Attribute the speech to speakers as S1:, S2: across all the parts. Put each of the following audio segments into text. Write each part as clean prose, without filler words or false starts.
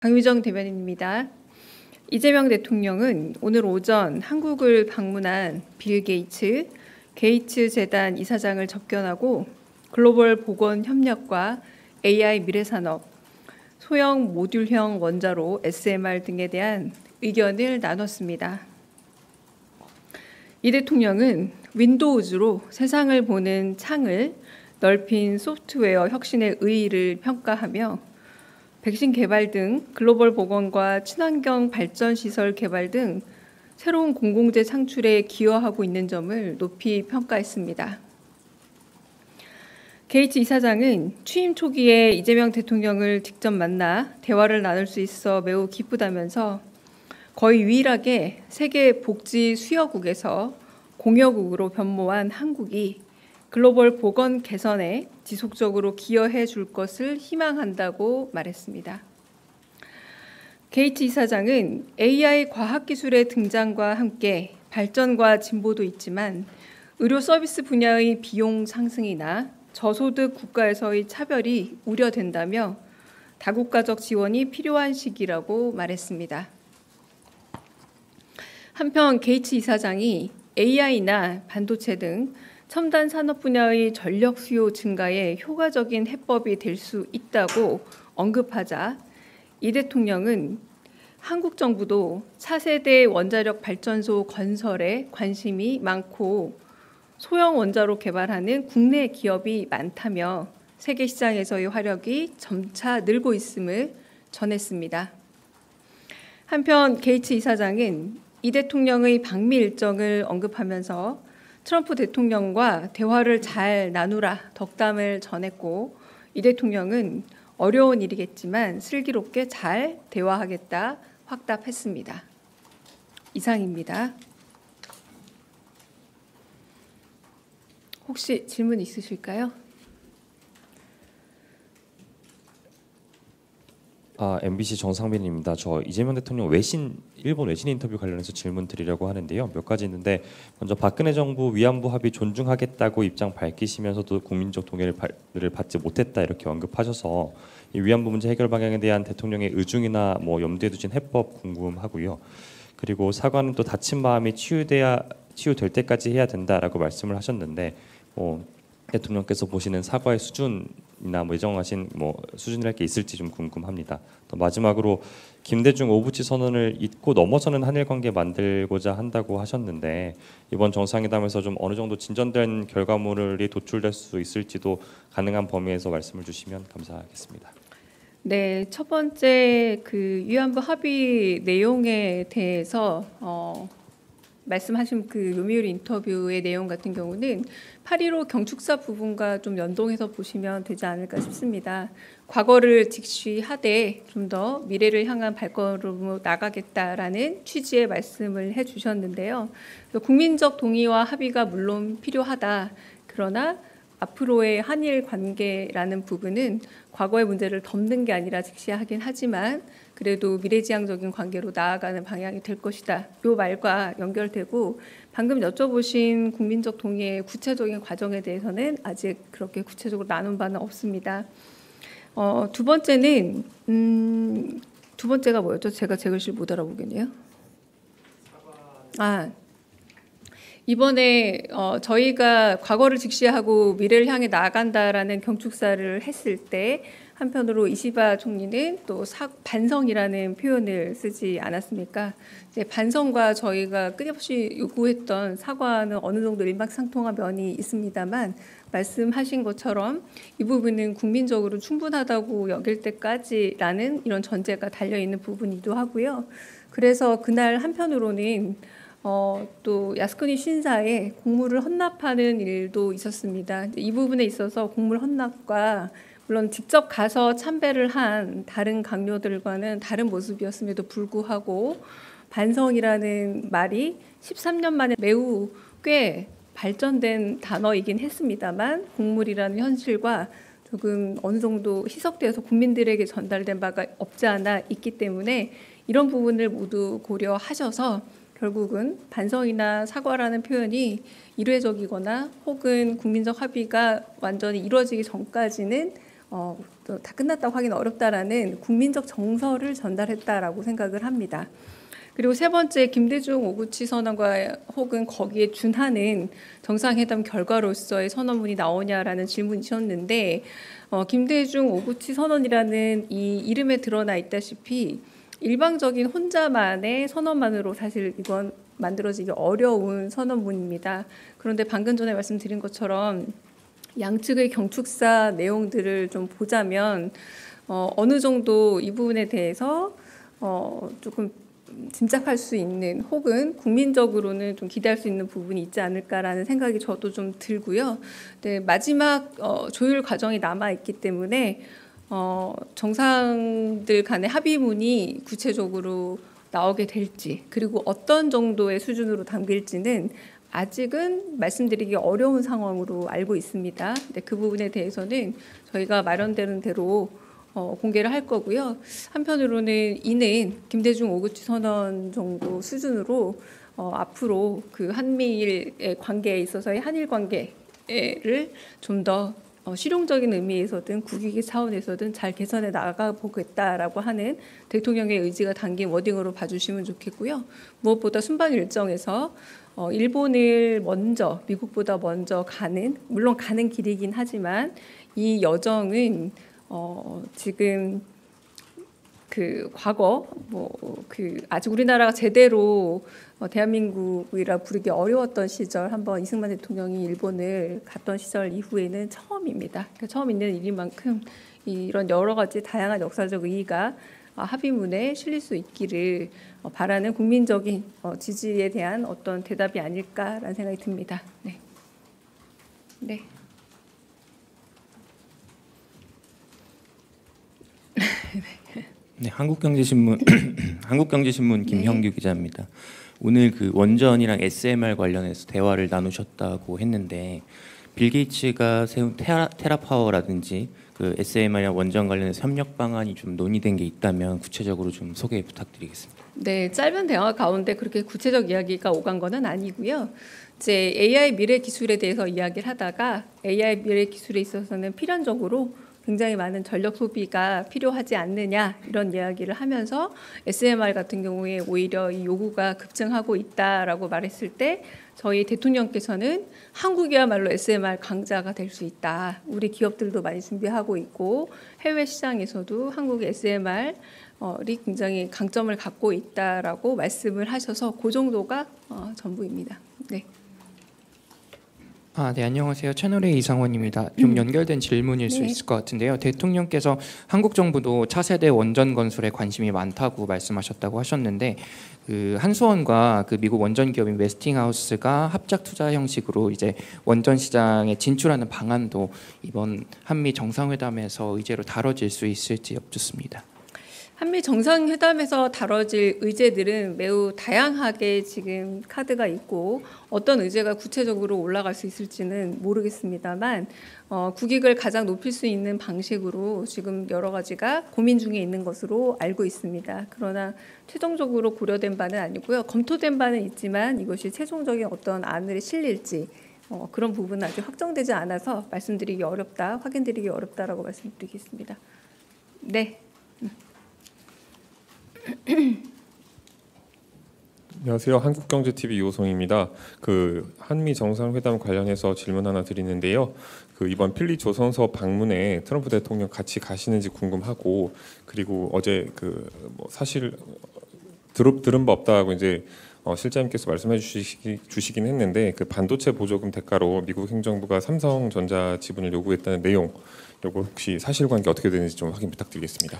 S1: 강유정 대변인입니다. 이재명 대통령은 오늘 오전 한국을 방문한 빌 게이츠, 게이츠 재단 이사장을 접견하고 글로벌 보건 협력과 AI 미래산업, 소형 모듈형 원자로 SMR 등에 대한 의견을 나눴습니다. 이 대통령은 윈도우즈로 세상을 보는 창을 넓힌 소프트웨어 혁신의 의의를 평가하며 백신 개발 등 글로벌 보건과 친환경 발전 시설 개발 등 새로운 공공재 창출에 기여하고 있는 점을 높이 평가했습니다. 게이츠 이사장은 취임 초기에 이재명 대통령을 직접 만나 대화를 나눌 수 있어 매우 기쁘다면서 거의 유일하게 세계 복지 수여국에서 공여국으로 변모한 한국이 글로벌 보건 개선에 지속적으로 기여해 줄 것을 희망한다고 말했습니다. 게이츠 이사장은 AI 과학기술의 등장과 함께 발전과 진보도 있지만 의료 서비스 분야의 비용 상승이나 저소득 국가에서의 차별이 우려된다며 다국가적 지원이 필요한 시기라고 말했습니다. 한편 게이츠 이사장이 AI나 반도체 등 첨단 산업 분야의 전력 수요 증가에 효과적인 해법이 될 수 있다고 언급하자 이 대통령은 한국 정부도 차세대 원자력 발전소 건설에 관심이 많고 소형 원자로 개발하는 국내 기업이 많다며 세계 시장에서의 화력이 점차 늘고 있음을 전했습니다. 한편 게이츠 이사장은 이 대통령의 방미 일정을 언급하면서 트럼프 대통령과 대화를 잘 나누라 덕담을 전했고 이 대통령은 어려운 일이겠지만 슬기롭게 잘 대화하겠다 확답했습니다. 이상입니다. 혹시 질문 있으실까요?
S2: MBC 정상빈입니다. 저 이재명 대통령 일본 외신 인터뷰 관련해서 질문 드리려고 하는데요. 몇 가지 있는데 먼저 박근혜 정부 위안부 합의 존중하겠다고 입장 밝히시면서도 국민적 동의를 받지 못했다 이렇게 언급하셔서 이 위안부 문제 해결 방향에 대한 대통령의 의중이나 염두에 두신 해법 궁금하고요. 그리고 사과는 또 다친 마음이 치유될 때까지 해야 된다라고 말씀을 하셨는데 대통령께서 보시는 사과의 수준이나 예정하신 수준이랄 게 있을지 좀 궁금합니다. 또 마지막으로 김대중 오부치 선언을 잊고 넘어서는 한일 관계 만들고자 한다고 하셨는데 이번 정상회담에서 좀 어느 정도 진전된 결과물이 도출될 수 있을지도 가능한 범위에서 말씀을 주시면 감사하겠습니다.
S1: 네, 첫 번째 위안부 합의 내용에 대해서 말씀하신 요미우리 인터뷰의 내용 같은 경우는 8.15 경축사 부분과 좀 연동해서 보시면 되지 않을까 싶습니다. 과거를 직시하되 좀 더 미래를 향한 발걸음으로 나가겠다라는 취지의 말씀을 해주셨는데요. 국민적 동의와 합의가 물론 필요하다. 그러나 앞으로의 한일 관계라는 부분은 과거의 문제를 덮는 게 아니라 직시하긴 하지만 그래도 미래지향적인 관계로 나아가는 방향이 될 것이다. 이 말과 연결되고 방금 여쭤보신 국민적 동의의 구체적인 과정에 대해서는 아직 그렇게 구체적으로 나눈 바는 없습니다. 두 번째는 두 번째가 뭐였죠? 제가 제 글씨를 못 알아보겠네요. 이번에 저희가 과거를 직시하고 미래를 향해 나아간다라는 경축사를 했을 때 한편으로 이시바 총리는 또 반성이라는 표현을 쓰지 않았습니까? 이제 반성과 저희가 끊임없이 요구했던 사과는 어느 정도 일맥상통한 면이 있습니다만 말씀하신 것처럼 이 부분은 국민적으로 충분하다고 여길 때까지라는 이런 전제가 달려있는 부분이기도 하고요. 그래서 그날 한편으로는 또 야스쿠니 신사에 공물을 헌납하는 일도 있었습니다. 이 부분에 있어서 공물 헌납과 물론 직접 가서 참배를 한 다른 강요들과는 다른 모습이었음에도 불구하고 반성이라는 말이 13년 만에 매우 꽤 발전된 단어이긴 했습니다만 공물이라는 현실과 조금 어느 정도 희석되어서 국민들에게 전달된 바가 없지 않아 있기 때문에 이런 부분을 모두 고려하셔서 결국은 반성이나 사과라는 표현이 일회적이거나 혹은 국민적 합의가 완전히 이루어지기 전까지는 또 다 끝났다고 하기는 어렵다라는 국민적 정서를 전달했다라고 생각을 합니다. 그리고 세 번째, 김대중 오구치 선언과 혹은 거기에 준하는 정상회담 결과로서의 선언문이 나오냐라는 질문이셨는데, 김대중 오구치 선언이라는 이 이름에 드러나 있다시피 일방적인 혼자만의 선언만으로 사실 이건 만들어지기 어려운 선언문입니다. 그런데 방금 전에 말씀드린 것처럼 양측의 경축사 내용들을 좀 보자면 어느 정도 이 부분에 대해서 조금 짐작할 수 있는 혹은 국민적으로는 좀 기대할 수 있는 부분이 있지 않을까라는 생각이 저도 좀 들고요. 네, 마지막 조율 과정이 남아 있기 때문에 정상들 간의 합의문이 구체적으로 나오게 될지 그리고 어떤 정도의 수준으로 담길지는 아직은 말씀드리기 어려운 상황으로 알고 있습니다. 근데 그 부분에 대해서는 저희가 마련되는 대로 공개를 할 거고요. 한편으로는 이는 김대중 오구치 선언 정도 수준으로 앞으로 그 한미일의 관계에 있어서의 한일 관계를 좀 더 실용적인 의미에서든 국익의 차원에서든 잘 개선해 나가 보겠다라고 하는 대통령의 의지가 담긴 워딩으로 봐주시면 좋겠고요. 무엇보다 순방 일정에서 일본을 먼저 미국보다 먼저 가는 물론 가는 길이긴 하지만 이 여정은 지금 그 과거 아직 우리나라가 제대로 대한민국이라 부르기 어려웠던 시절 한번 이승만 대통령이 일본을 갔던 시절 이후에는 처음입니다. 그러니까 처음 있는 일인 만큼 이런 여러 가지 다양한 역사적 의의가 합의문에 실릴 수 있기를 바라는 국민적인 지지에 대한 어떤 대답이 아닐까라는 생각이 듭니다. 네. 네.
S3: 네, 한국경제신문 한국경제신문 김형규 기자입니다. 오늘 그 원전이랑 SMR 관련해서 대화를 나누셨다고 했는데 빌 게이츠가 세운 테라파워라든지 그 SMR이나 원전 관련해서 협력 방안이 좀 논의된 게 있다면 구체적으로 좀 소개 부탁드리겠습니다.
S1: 네, 짧은 대화 가운데 그렇게 구체적 이야기가 오간 거는 아니고요. 이제 AI 미래 기술에 대해서 이야기를 하다가 AI 미래 기술에 있어서는 필연적으로 굉장히 많은 전력 소비가 필요하지 않느냐 이런 이야기를 하면서 SMR 같은 경우에 오히려 이 요구가 급증하고 있다라고 말했을 때 저희 대통령께서는 한국이야말로 SMR 강자가 될 수 있다. 우리 기업들도 많이 준비하고 있고 해외 시장에서도 한국의 SMR이 굉장히 강점을 갖고 있다라고 말씀을 하셔서 그 정도가 전부입니다. 네.
S4: 네, 안녕하세요. 채널A 이상원입니다. 좀 연결된 질문일 수 있을 것 같은데요. 대통령께서 한국 정부도 차세대 원전 건설에 관심이 많다고 말씀하셨다고 하셨는데 그 한수원과 그 미국 원전 기업인 웨스팅하우스가 합작 투자 형식으로 이제 원전 시장에 진출하는 방안도 이번 한미 정상회담에서 의제로 다뤄질 수 있을지 여쭙습니다.
S1: 한미 정상회담에서 다뤄질 의제들은 매우 다양하게 지금 카드가 있고 어떤 의제가 구체적으로 올라갈 수 있을지는 모르겠습니다만 국익을 가장 높일 수 있는 방식으로 지금 여러 가지가 고민 중에 있는 것으로 알고 있습니다. 그러나 최종적으로 고려된 바는 아니고요. 검토된 바는 있지만 이것이 최종적인 어떤 안을 실릴지 그런 부분은 아직 확정되지 않아서 말씀드리기 어렵다, 확인드리기 어렵다라고 말씀드리겠습니다. 네.
S5: 안녕하세요. 한국경제TV 이호성입니다. 그 한미 정상회담 관련해서 질문 하나 드리는데요. 그 이번 필리 조선소 방문에 트럼프 대통령 같이 가시는지 궁금하고 그리고 어제 그 뭐 사실 들은 바 없다고 이제 실장님께서 말씀해 주시긴 했는데 그 반도체 보조금 대가로 미국 행정부가 삼성전자 지분을 요구했다는 내용, 요거 혹시 사실관계 어떻게 되는지 좀 확인 부탁드리겠습니다.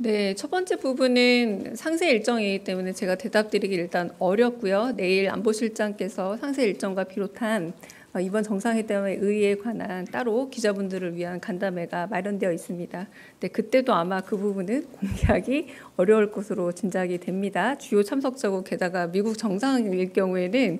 S1: 네, 첫 번째 부분은 상세 일정이기 때문에 제가 대답드리기 일단 어렵고요. 내일 안보실장께서 상세 일정과 비롯한 이번 정상회담의 의의에 관한 따로 기자분들을 위한 간담회가 마련되어 있습니다. 네, 그때도 아마 그 부분은 공개하기 어려울 것으로 짐작이 됩니다. 주요 참석자고 게다가 미국 정상일 경우에는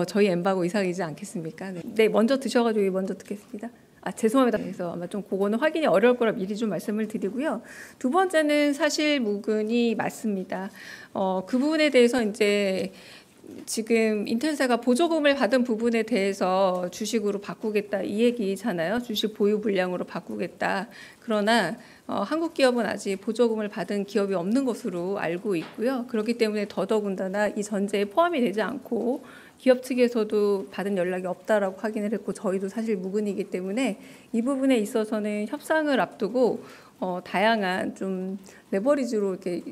S1: 저희 엠바고 이상이지 않겠습니까? 네, 먼저 드셔가지고 먼저 듣겠습니다. 죄송합니다. 그래서 아마 좀 그거는 확인이 어려울 거라 미리 좀 말씀을 드리고요. 두 번째는 사실 무근이 맞습니다. 그 부분에 대해서 이제 지금 인텔사가 보조금을 받은 부분에 대해서 주식으로 바꾸겠다 이 얘기잖아요. 주식 보유 물량으로 바꾸겠다. 그러나 한국 기업은 아직 보조금을 받은 기업이 없는 것으로 알고 있고요. 그렇기 때문에 더더군다나 이 전제에 포함이 되지 않고 기업 측에서도 받은 연락이 없다라고 확인을 했고 저희도 사실 무근이기 때문에 이 부분에 있어서는 협상을 앞두고 다양한 좀 레버리지로 이렇게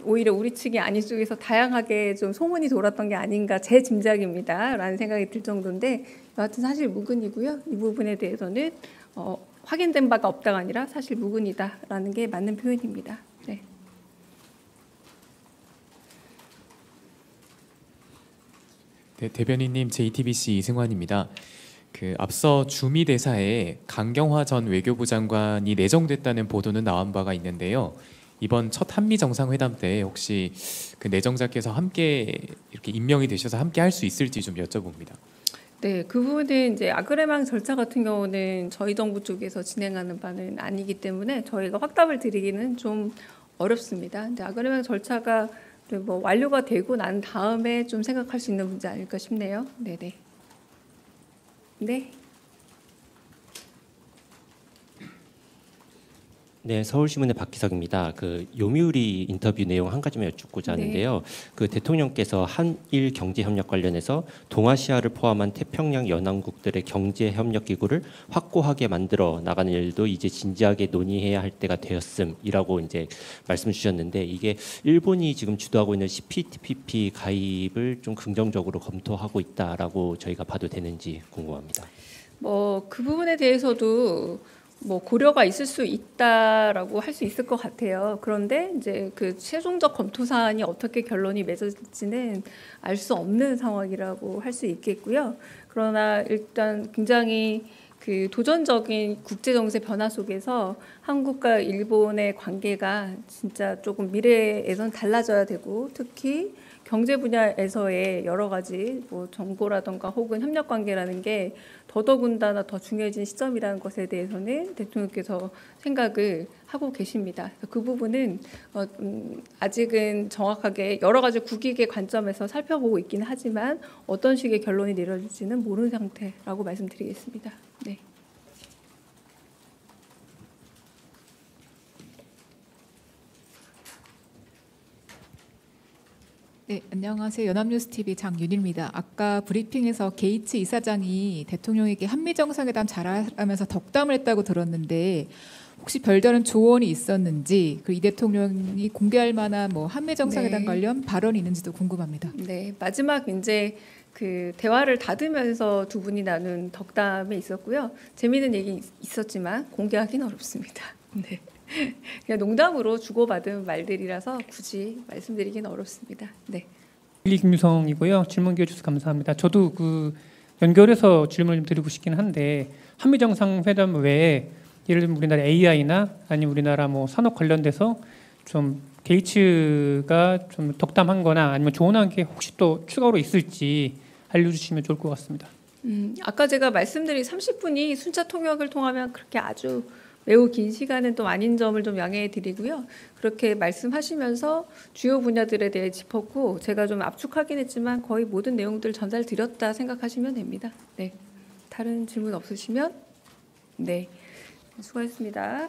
S1: 오히려 우리 측이 아닌 쪽에서 다양하게 좀 소문이 돌았던 게 아닌가 제 짐작입니다라는 생각이 들 정도인데 여하튼 사실 무근이고요. 이 부분에 대해서는 확인된 바가 없다가 아니라 사실 무근이다라는 게 맞는 표현입니다. 네.
S6: 네, 대변인님 JTBC 이승환입니다. 앞서 주미 대사에 강경화 전 외교부 장관이 내정됐다는 보도는 나온 바가 있는데요. 이번 첫 한미 정상회담 때 혹시 그 내정자께서 함께 이렇게 임명이 되셔서 함께 할 수 있을지 좀 여쭤봅니다.
S1: 네, 그 부분은 이제 아그레망 절차 같은 경우는 저희 정부 쪽에서 진행하는 바는 아니기 때문에 저희가 확답을 드리기는 좀 어렵습니다. 근데 아그레망 절차가 뭐 완료가 되고 난 다음에 좀 생각할 수 있는 문제 아닐까 싶네요. 네네. 네.
S7: 네, 서울신문의 박기석입니다. 요미우리 인터뷰 내용 한 가지만 여쭙고자 하는데요. 대통령께서 한일 경제 협력 관련해서 동아시아를 포함한 태평양 연안국들의 경제 협력 기구를 확고하게 만들어 나가는 일도 이제 진지하게 논의해야 할 때가 되었음이라고 이제 말씀 주셨는데 이게 일본이 지금 주도하고 있는 CPTPP 가입을 좀 긍정적으로 검토하고 있다라고 저희가 봐도 되는지 궁금합니다.
S1: 그 부분에 대해서도 고려가 있을 수 있다라고 할 수 있을 것 같아요. 그런데 이제 그 최종적 검토 사안이 어떻게 결론이 맺어질지는 알 수 없는 상황이라고 할 수 있겠고요. 그러나 일단 굉장히 그 도전적인 국제 정세 변화 속에서 한국과 일본의 관계가 진짜 조금 미래에선 달라져야 되고 특히 경제 분야에서의 여러 가지 정보라든가 혹은 협력 관계라는 게 더더군다나 더 중요해진 시점이라는 것에 대해서는 대통령께서 생각을 하고 계십니다. 그 부분은 아직은 정확하게 여러 가지 국익의 관점에서 살펴보고 있기는 하지만 어떤 식의 결론이 내려질지는 모르는 상태라고 말씀드리겠습니다. 네.
S8: 네, 안녕하세요. 연합뉴스TV 장윤희입니다. 아까 브리핑에서 게이츠 이사장이 대통령에게 한미정상회담 잘하면서 덕담을 했다고 들었는데 혹시 별다른 조언이 있었는지 이 대통령이 공개할 만한 한미정상회담 관련 발언이 있는지도 궁금합니다.
S1: 네, 마지막 이제 그 대화를 닫으면서 두 분이 나눈 덕담이 있었고요. 재미있는 얘기 있었지만 공개하기는 어렵습니다. 네. 그냥 농담으로 주고받은 말들이라서 굳이 말씀드리기는 어렵습니다. 네.
S9: 김유성이고요. 질문 기회 주셔서 감사합니다. 저도 연결해서 질문을 좀 드리고 싶긴 한데 한미 정상회담 외에 예를 들면 우리나라 AI나 아니면 우리나라 산업 관련돼서 좀 게이츠가 좀 덕담한거나 아니면 조언한 게 혹시 또 추가로 있을지 알려주시면 좋을 것 같습니다.
S1: 아까 제가 말씀드린 30분이 순차 통역을 통하면 그렇게 아주 매우 긴 시간은 또 아닌 점을 좀 양해해 드리고요. 그렇게 말씀하시면서 주요 분야들에 대해 짚었고 제가 좀 압축하긴 했지만 거의 모든 내용들 전달드렸다 생각하시면 됩니다. 네. 다른 질문 없으시면 네. 수고하셨습니다.